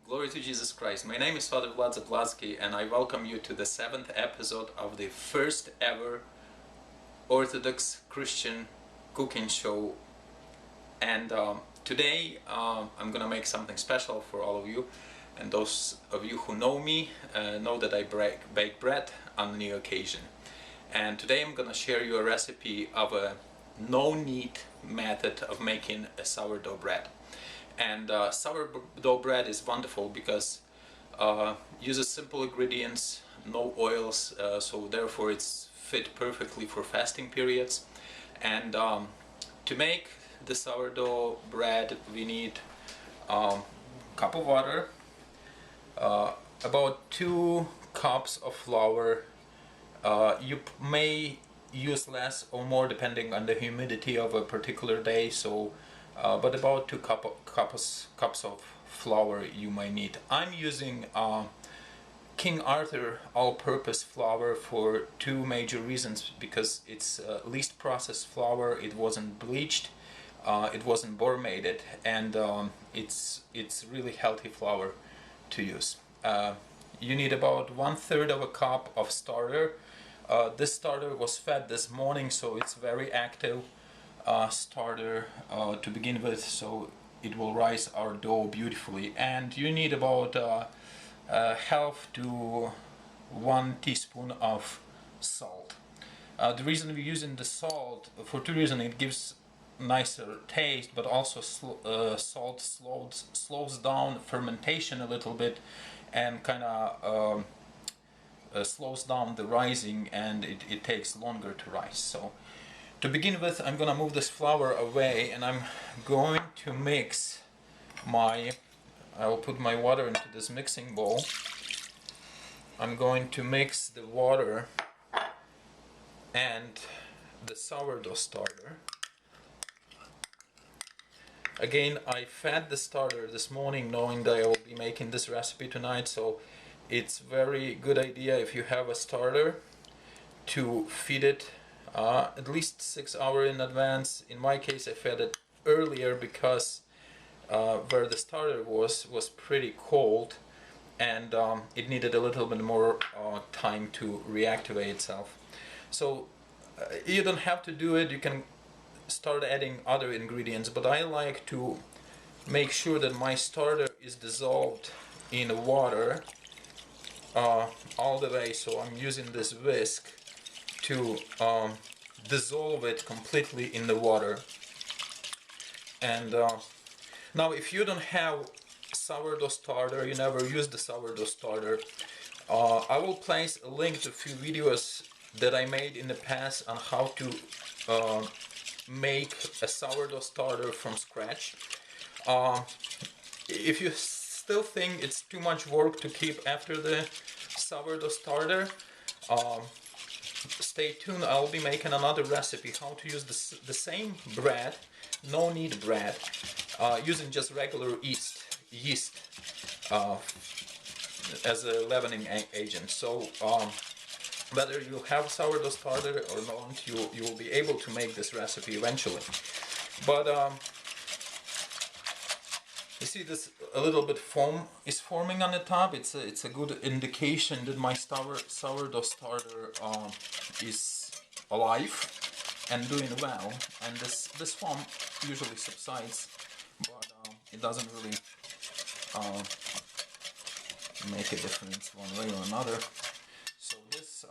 Glory to Jesus Christ. My name is Father Vlad Zaplavsky and I welcome you to the 7th episode of the first ever Orthodox Christian cooking show. And today I'm gonna make something special for all of you. And those of you who know me know that I bake bread on any occasion. And today I'm gonna share you a recipe of a no-knead method of making a sourdough bread. And sourdough bread is wonderful because uses simple ingredients, no oils, so therefore it's fit perfectly for fasting periods. And to make the sourdough bread we need a cup of water, about 2 cups of flour. You may use less or more depending on the humidity of a particular day, so but about 2 cups of flour you might need. I'm using King Arthur all-purpose flour for 2 major reasons: because it's least processed flour, it wasn't bleached, it wasn't bormated, and it's really healthy flour to use. You need about 1/3 of a cup of starter. This starter was fed this morning, so it's very active starter to begin with, so it will rise our dough beautifully. And you need about half to 1 teaspoon of salt. The reason we're using the salt, for 2 reasons: it gives nicer taste, but also salt slows down fermentation a little bit and kind of slows down the rising, and it takes longer to rise. So to begin with, I'm gonna move this flour away and I'm going to mix I'll put my water into this mixing bowl. I'm going to mix the water and the sourdough starter. Again, I fed the starter this morning knowing that I will be making this recipe tonight, so it's very good idea if you have a starter to feed it at least 6 hours in advance. In my case, I fed it earlier because where the starter was pretty cold, and it needed a little bit more time to reactivate itself. So you don't have to do it, you can start adding other ingredients, but I like to make sure that my starter is dissolved in water all the way, so I'm using this whisk to dissolve it completely in the water. And now, if you don't have sourdough starter, you never use the sourdough starter, I will place a link to a few videos that I made in the past on how to make a sourdough starter from scratch. If you still think it's too much work to keep after the sourdough starter, stay tuned. I'll be making another recipe how to use the same bread, no-knead bread, using just regular yeast as a leavening agent. So whether you have sourdough starter or not, you will be able to make this recipe eventually. But you see this a little bit foam is forming on the top. It's a good indication that my sourdough starter is alive and doing well. And this foam usually subsides, but it doesn't really make a difference one way or another. So this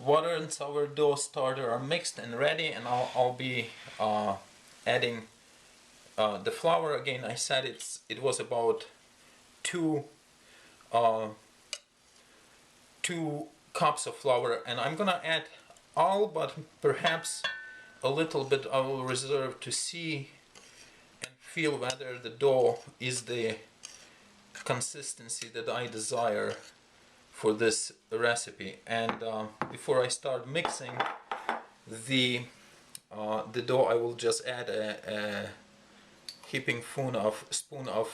water and sourdough starter are mixed and ready, and I'll be adding the flour. Again, I said it was about 2 cups of flour, and I'm gonna add all but perhaps a little bit I will reserve to see and feel whether the dough is the consistency that I desire for this recipe. And before I start mixing the dough, I will just add a heaping spoon of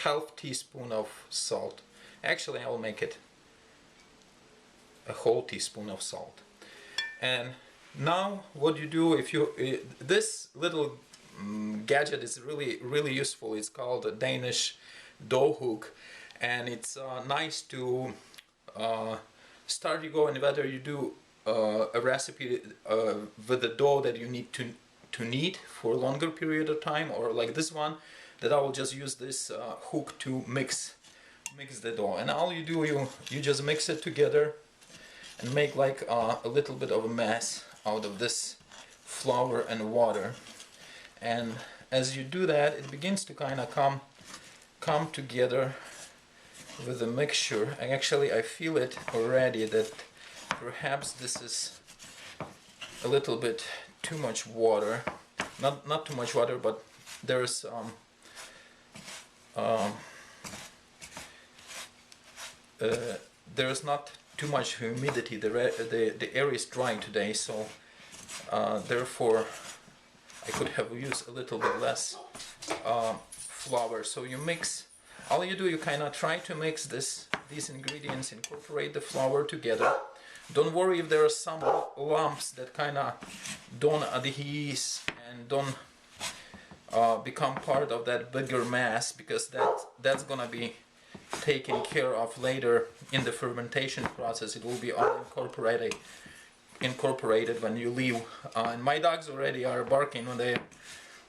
half teaspoon of salt. Actually, I'll make it a whole teaspoon of salt. And now what you do, if you this little gadget is really useful. It's called a Danish dough hook, and it's nice to start you go, and whether you do a recipe with the dough that you need to knead for a longer period of time, or like this one, that I will just use this hook to mix the dough. And all you do, you just mix it together and make like a little bit of a mess out of this flour and water. And as you do that, it begins to kind of come together with the mixture. And actually I feel it already that perhaps this is a little bit too much water. Not too much water, but there's there's not too much humidity. The air is dry today, so therefore I could have used a little bit less flour. So you mix, all you do, you kind of try to mix these ingredients, incorporate the flour together. Don't worry if there are some lumps that kind of don't adhere and don't become part of that bigger mass, because that's gonna be taken care of later in the fermentation process. It will be all incorporated when you leave. And my dogs already are barking when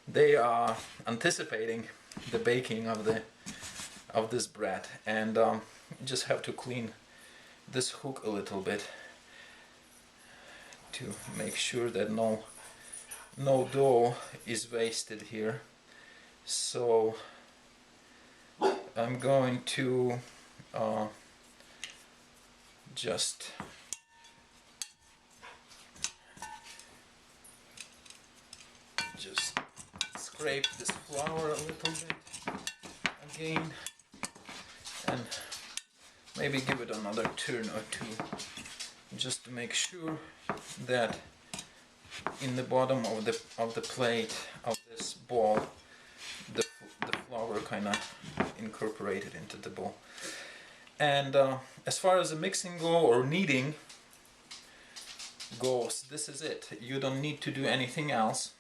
they are anticipating the baking of this bread. And you just have to clean this hook a little bit to make sure that no dough is wasted here. So I'm going to just scrape this flour a little bit again, and maybe give it another turn or two, just to make sure that in the bottom of the plate of this bowl the flour kind of incorporated into the bowl. And as far as the mixing or kneading goes, this is it. You don't need to do anything else.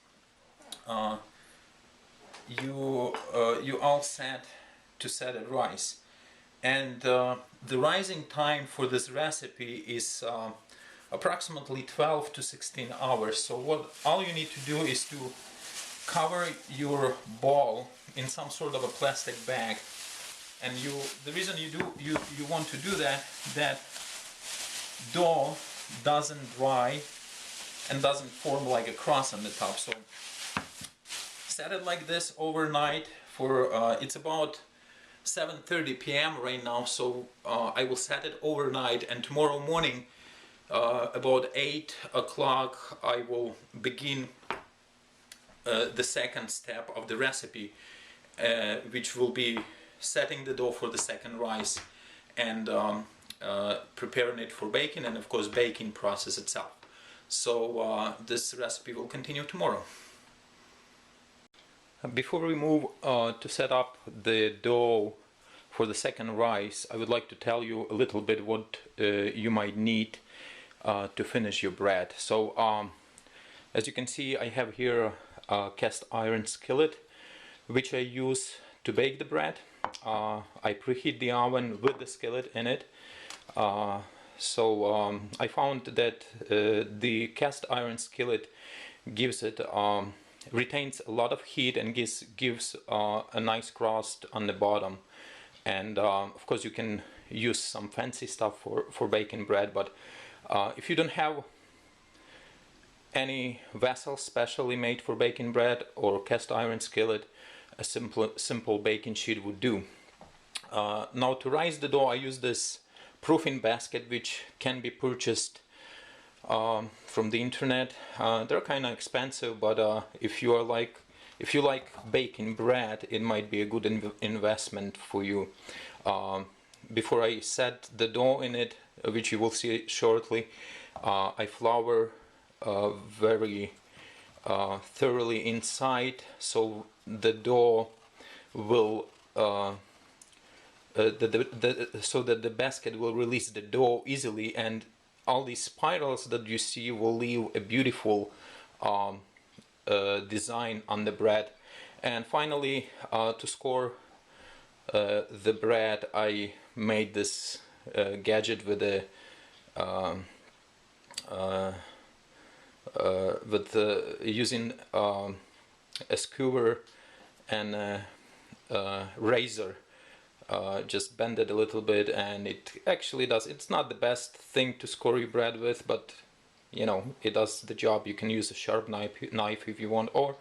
You all set to set it rise. And the rising time for this recipe is approximately 12 to 16 hours. So all you need to do is to cover your bowl in some sort of a plastic bag. And the reason you want to do that dough doesn't dry and doesn't form like a cross on the top. So set it like this overnight for it's about 7:30 p.m. right now, so I will set it overnight, and tomorrow morning about 8 o'clock I will begin the second step of the recipe, which will be setting the dough for the second rise and preparing it for baking, and of course baking process itself. So this recipe will continue tomorrow. Before we move to set up the dough for the second rise, I would like to tell you a little bit what you might need to finish your bread. So as you can see, I have here a cast iron skillet which I use to bake the bread. I preheat the oven with the skillet in it. So I found that the cast iron skillet gives it retains a lot of heat and gives a nice crust on the bottom. And of course you can use some fancy stuff for baking bread, but if you don't have any vessel specially made for baking bread or cast iron skillet, a simple baking sheet would do. Now to rise the dough, I use this proofing basket which can be purchased from the internet. They're kind of expensive, but if you like baking bread, it might be a good investment for you. Before I set the dough in it, which you will see shortly, I flour very thoroughly inside, so the dough will so that the basket will release the dough easily, and all these spirals that you see will leave a beautiful design on the bread. And finally, to score the bread, I made this gadget with a using a skewer and a razor. Just bend it a little bit, and it actually does. It's not the best thing to score your bread with, but you know, it does the job. You can use a sharp knife if you want, or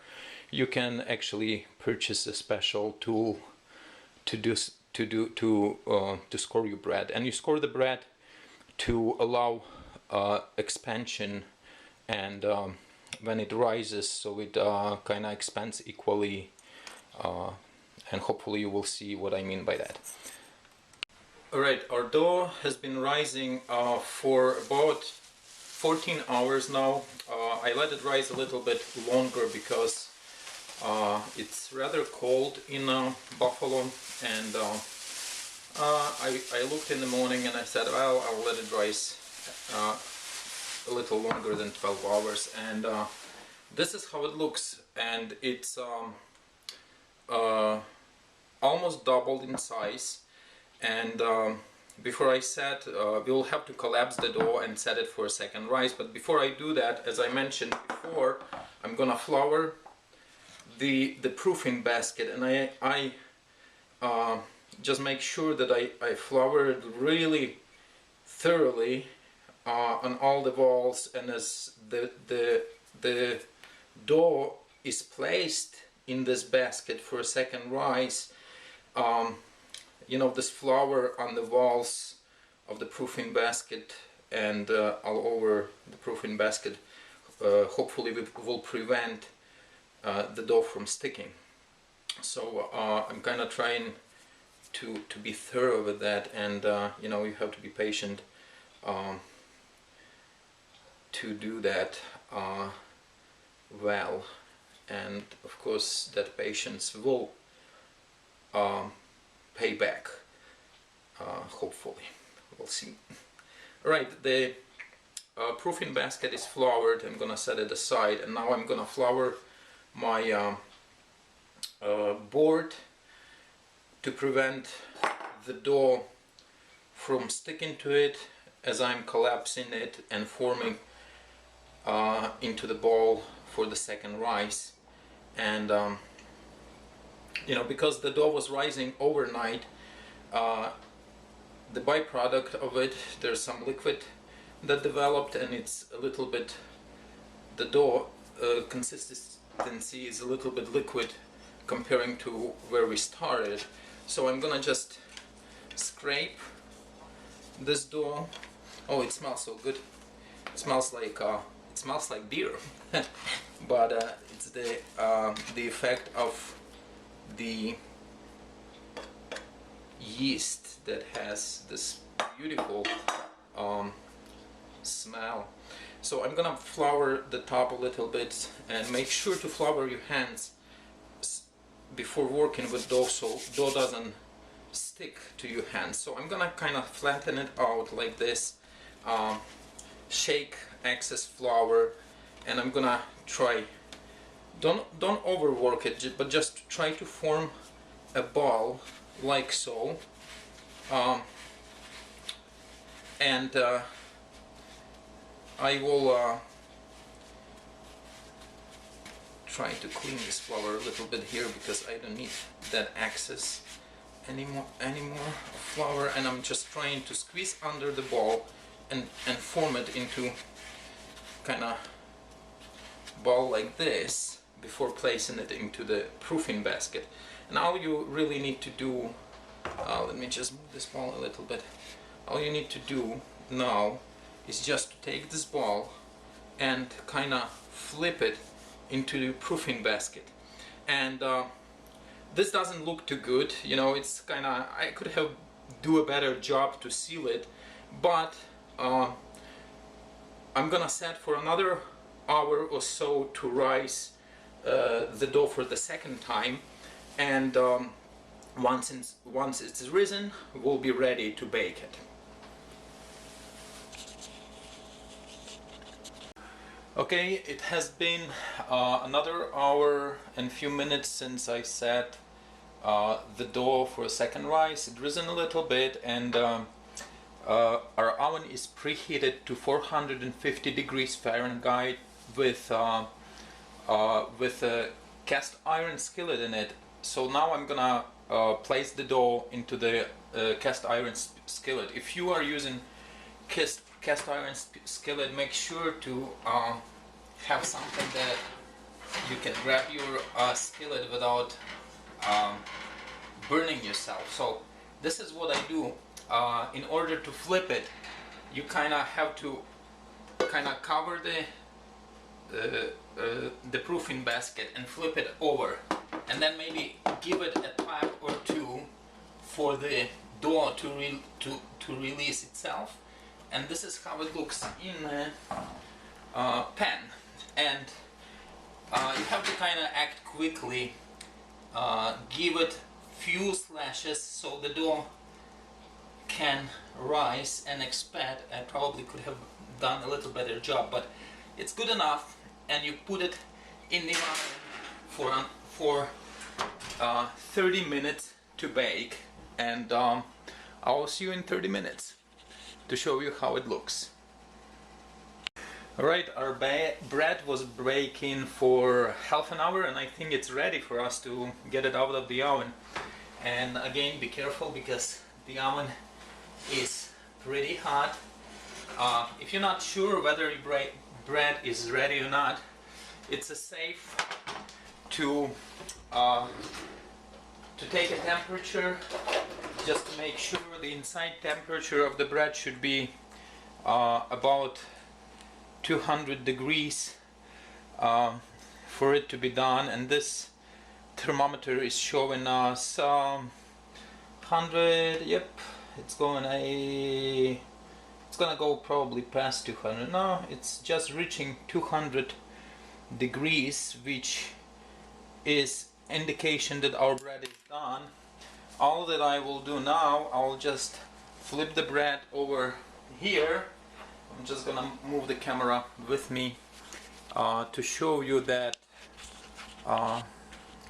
you can actually purchase a special tool to score your bread. And you score the bread to allow expansion, and when it rises, so it kind of expands equally, and hopefully you will see what I mean by that. Alright, our dough has been rising for about 14 hours now. I let it rise a little bit longer because it's rather cold in Buffalo, and I looked in the morning and I said, well, I'll let it rise a little longer than 12 hours, and this is how it looks, and it's almost doubled in size. And before I set, we'll have to collapse the dough and set it for a second rise. But before I do that, as I mentioned before, I'm gonna flour the proofing basket, and I just make sure that I flour it really thoroughly on all the walls, and as the dough is placed in this basket for a second rise, you know, this flour on the walls of the proofing basket and all over the proofing basket hopefully will prevent the dough from sticking. So I'm kind of trying to be thorough with that, and you know, you have to be patient to do that well, and of course that patience will pay back, hopefully. We'll see. Alright, the proofing basket is floured. I'm gonna set it aside, and now I'm gonna flour my board to prevent the dough from sticking to it as I'm collapsing it and forming into the ball for the second rise. And you know, because the dough was rising overnight, the byproduct of it, there's some liquid that developed, and it's a little bit, the dough consistency is a little bit liquid comparing to where we started. So I'm gonna just scrape this dough. Oh, it smells so good. It smells like beer. But it's the effect of the yeast that has this beautiful smell. So I'm gonna flour the top a little bit, and make sure to flour your hands before working with dough, so dough doesn't stick to your hands. So I'm gonna kind of flatten it out like this, shake excess flour, and I'm gonna try, don't overwork it, but just try to form a ball like so, and I will try to clean this flour a little bit here, because I don't need that excess anymore of flour, and I'm just trying to squeeze under the ball and form it into kind of ball like this before placing it into the proofing basket. And all you really need to do, let me just move this ball a little bit. All you need to do now is just to take this ball and kind of flip it into the proofing basket. And this doesn't look too good, you know, it's kind of, I could have do a better job to seal it, but I'm gonna set for another hour or so to rise the dough for the second time, and once it's risen, we'll be ready to bake it. Okay, it has been another hour and few minutes since I set the dough for a second rise. It risen a little bit, and our oven is preheated to 450 degrees Fahrenheit with a cast iron skillet in it. So now I'm gonna place the dough into the cast iron skillet. If you are using cast iron skillet, make sure to have something that you can grab your skillet without burning yourself. So this is what I do. In order to flip it, you kind of have to cover the proofing basket and flip it over, and then maybe give it a tap or two for the dough to release itself. And this is how it looks in a pan. And you have to kind of act quickly, give it few slashes so the dough can rise and expand. I probably could have done a little better job, but it's good enough. And you put it in the oven for 30 minutes to bake, and I'll see you in 30 minutes to show you how it looks. Alright, our bread was baking for half an hour, and I think it's ready for us to get it out of the oven. And again, be careful because the oven is pretty hot. If you're not sure whether your bread is ready or not, it's safe to take a temperature just to make sure the inside temperature of the bread should be about 200 degrees for it to be done. And this thermometer is showing us 100. Yep, it's gonna go probably past 200. No, it's just reaching 200 degrees, which is indication that our bread is done. All that I will do now, I'll just flip the bread over here. I'm just gonna move the camera with me to show you that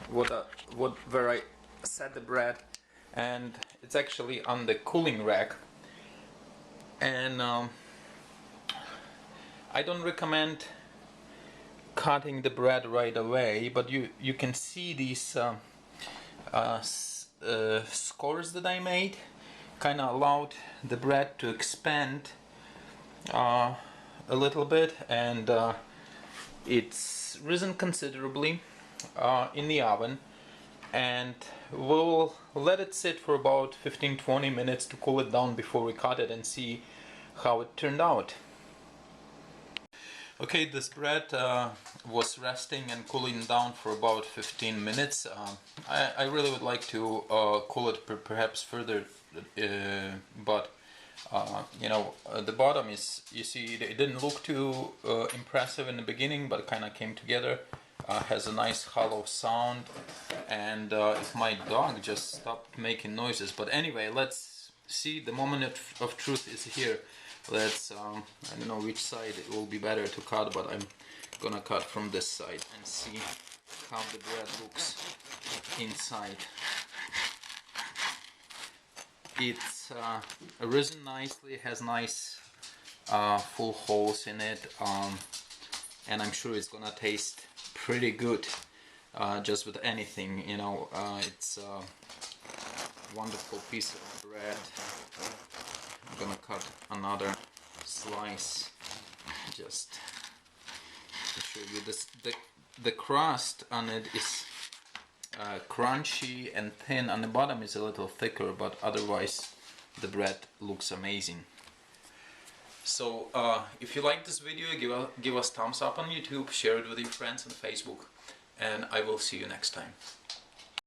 where I set the bread, and it's actually on the cooling rack. And I don't recommend cutting the bread right away, but you can see these scores that I made kind of allowed the bread to expand a little bit, and it's risen considerably in the oven. And we'll let it sit for about 15-20 minutes to cool it down before we cut it and see how it turned out. Okay, this bread was resting and cooling down for about 15 minutes. I really would like to cool it perhaps further, but you know, the bottom is, you see, it didn't look too impressive in the beginning, but it kind of came together. Has a nice hollow sound, and if my dog just stopped making noises. But anyway, let's see, the moment of truth is here. Let's I don't know which side it will be better to cut, but I'm gonna cut from this side and see how the bread looks inside. It's risen nicely, has nice full holes in it, and I'm sure it's gonna taste pretty good just with anything, you know. It's a wonderful piece of bread. I'm gonna cut another slice just to show you this. The crust on it is crunchy and thin, and the bottom is a little thicker, but otherwise the bread looks amazing. So if you like this video, give us thumbs up on YouTube, share it with your friends on Facebook, and I will see you next time.